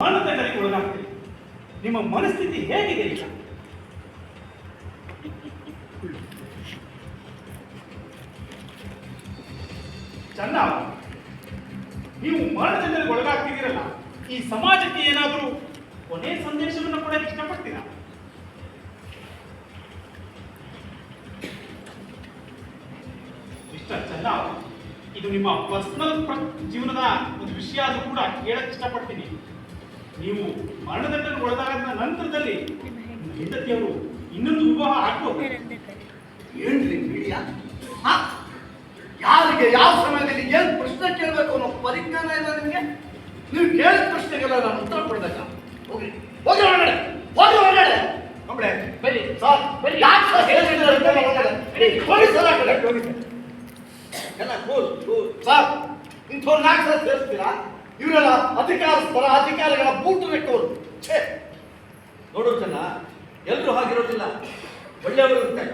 ಮರಣದಂಡನೆಗೆ ಒಳಗಾಗ್ತೀರಿ. ನಿಮ್ಮ ಮನಸ್ಥಿತಿ ಹೇಗಿದೆ ಈಗ? ಚಂದ, ನೀವು ಮರಣದಂಡನೆಗೆ ಒಳಗಾಗ್ತಿದ್ದೀರಲ್ಲ, ಈ ಸಮಾಜಕ್ಕೆ ಏನಾದರೂ ಕೊನೆ ಸಂದೇಶವನ್ನು ಕೊಡಕ್ಕೆ ಇಷ್ಟಪಡ್ತೀರಾ? ಮಿಸ್ಟರ್ ಚಂದ, ಇದು ನಿಮ್ಮ ಪರ್ಸನಲ್ ಜೀವನದ ಒಂದು ವಿಷಯ ಆದ್ರೂ ಕೂಡ ಕೇಳಕ್ ಇಷ್ಟಪಡ್ತೀನಿ. ನೀವು ಮರಣದಂಡನೆ ಒಳಗಾದ ನಂತರದಲ್ಲಿ ಹೆಂಡತಿಯವರು ಇನ್ನೊಂದು ವಿವಾಹ ಆಗ್ಬೋದು. ಏನ್ರಿ ಮೀಡಿಯಾ? ಯಾರಿಗೆ ಯಾವ ಸಮಯದಲ್ಲಿ ಏನ್ ಪ್ರಶ್ನೆ ಕೇಳಬೇಕು ಅನ್ನೋ ಪರಿಜ್ಞಾನ ಇಲ್ಲ ನಿಮಗೆ? ನೀವು ಕೇಳಿದ ಪ್ರಶ್ನೆಗೆಲ್ಲ ನಾನು ಉತ್ತರ ಕೊಡ್ಬೇಕ? ಹೋಗ್ರಿ ಹೋಗಿ ಹೊರಗಡೆ, ಹೋಗಿ ಹೊರಗಡೆ. ನೋಡ್ರೆ ಬನ್ನಿ ಸರ್, ಬನ್ನಿ. ಯಾಕೆ ಸರ್ ಹೇಳ್ತಿದ್ದಾರೆ? ಹೋಗಿ ಸರ್ ಆ ಕಡೆ ಹೋಗಿ ಎಲ್ಲ ಕೂಲ್ ಕೂಲ್. ಸರ್, ಇಂಥವ್ರನ್ನ ಯಾಕೆ ಸರ್ ಸೇರಿಸ್ತೀರಾ? ಇವರೆಲ್ಲ ಅಧಿಕಾರಸ್ಥರ, ಅಧಿಕಾರಿಗಳ ಬೂಟು ನೆಟ್ಟವರು. ಛೇ, ನೋಡು ಚೆನ್ನ, ಎಲ್ಲರೂ ಹಾಗಿರೋದಿಲ್ಲ. ಒಳ್ಳೆಯವರು ಇರ್ತಾರೆ.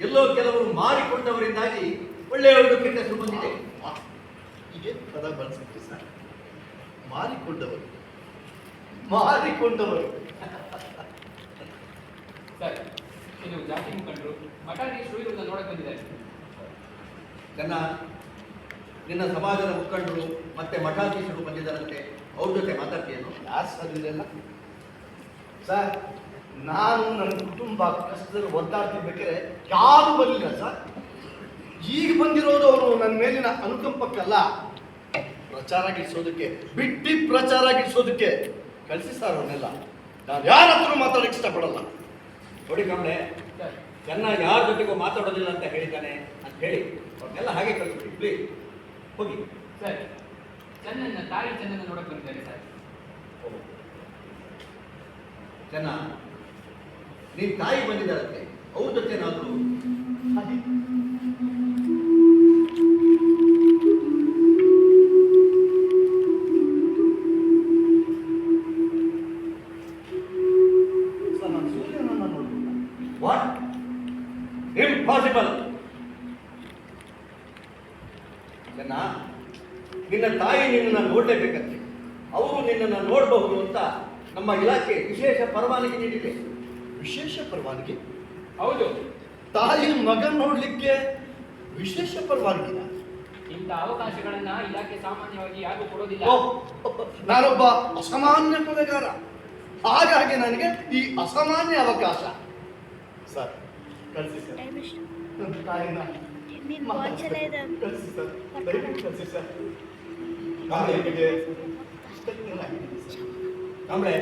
ಎಲ್ಲೋ ಕೆಲವರು ಮಾರಿಕೊಂಡವರಿಂದಾಗಿ ಒಳ್ಳೆಯವರು ಕೆಟ್ಟ ಹೆಸರು ಬಂದಿದೆ. ಹೀಗೆ ಪದ ಬಳಸುತ್ತೆ ಸರ್. ಮಾರಿಕೊಂಡವರು, ಮಾರಿಕೊಂಡವರು. ಸರ್, ಇದು ಜಾತಿ ಮುಖಂಡರು ಮಠಾಧೀಶರು ಇವ್ರನ್ನ ನೋಡಕ್ ಬಂದಿದ್ದಾರೆ. ಚೆನ್ನ, ನಿನ್ನ ಸಮಾಜದ ಮುಖಂಡರು ಮತ್ತೆ ಮಠಾಧೀಶರು ಬಂದಿದ್ದಾರಂತೆ. ಅವ್ರ ಜೊತೆ ಮಾತಾಡ್ತೀಯೇನು? ಯಾರು ಸರ್ ಇದೆಲ್ಲ? ಸರ್, ನಾನು ನನ್ನ ಕುಟುಂಬ ಕಷ್ಟದಲ್ಲಿ ಒದ್ದಾಡ್ತಿರ್ಬೇಕಾದ್ರೆ ಯಾರು ಬರಲಿಲ್ಲ ಸರ್. ಈಗ ಬಂದಿರೋದು ಅವರು ನನ್ನ ಮೇಲಿನ ಅನುಕಂಪಕ್ಕಲ್ಲ, ಪ್ರಚಾರ ಗಿಡಿಸೋದಕ್ಕೆ, ಬಿಟ್ಟಿ ಪ್ರಚಾರ ಗಿಡಿಸೋದಕ್ಕೆ ಕಳಿಸಿ ಸರ್ ಅವ್ರನ್ನೆಲ್ಲ. ನಾನು ಯಾರ ಹತ್ರ ಮಾತಾಡಕ್ಕೆ ಇಷ್ಟಪಡಲ್ಲ. ನೋಡಿ ಕಮಲೆ, ಚೆನ್ನ ಯಾರ ಜೊತೆಗೂ ಮಾತಾಡೋದಿಲ್ಲ ಅಂತ ಹೇಳಿದ್ದಾನೆ ಅಂತ ಹೇಳಿ ಅವ್ರನ್ನೆಲ್ಲ ಹಾಗೆ ಕಳಿಸ್ಬಿಡಿ ಪ್ಲೀಸ್. ಹೋಗಿ. ಸರ್, ಚೆನ್ನನ್ನ ತಾಯಿ ಚೆನ್ನನ್ನ ನೋಡಕ್ ಬಂದಿದ್ದಾರೆ ಸರ್. ಚೆನ್ನ, ನಿನ್ ತಾಯಿ ಬಂದಿದ್ದಾರಂತೆ. ಅವ್ರ ಜೊತೆ ಏನಾದ್ರು ಸರ್, ನಾನು ಸೂರ್ಯನನ್ನ ನೋಡ್ಬಿಟ್ಟ. ವಾಟ್? ಇಂಪಾಸಿಬಲ್. ಚೆನ್ನ, ನಿನ್ನ ತಾಯಿ ನಿನ್ನನ್ನು ನೋಡ್ಲೇಬೇಕಂತೆ. ಅವರು ನಿನ್ನನ್ನು ನೋಡಬಹುದು ಅಂತ ನಮ್ಮ ಇಲಾಖೆ ವಿಶೇಷ ಪರವಾನಗಿ ನೀಡಿದೆ. ವಿಶೇಷ ಪರವಾನಗಿ? ಹೌದು. ತಾಯಿ ಮಗನ್ ನೋಡ್ಲಿಕ್ಕೆ ವಿಶೇಷ ಪರವಾನಗಿನ? ಇಂಥ ಅವಕಾಶಗಳನ್ನ ಇಲಾಖೆ ಸಾಮಾನ್ಯವಾಗಿ ಯಾರು ಕೊಡೋದಿಲ್ಲ. ನಾನೊಬ್ಬ ಅಸಾಮಾನ್ಯ ಕೊಲೆಗಾರ, ಹಾಗಾಗಿ ನನಗೆ ಈ ಅಸಾಮಾನ್ಯ ಅವಕಾಶ. ಸರ್, ಕಳಿಸಿ ಸರ್. ನನ್ನ ತಾಯಿನ ಕಳಿಸಿ ಸರ್, ದಯವಿಟ್ಟು ಕಳಿಸಿ ಸರ್. ಕಾಂಬ್ಳೆ,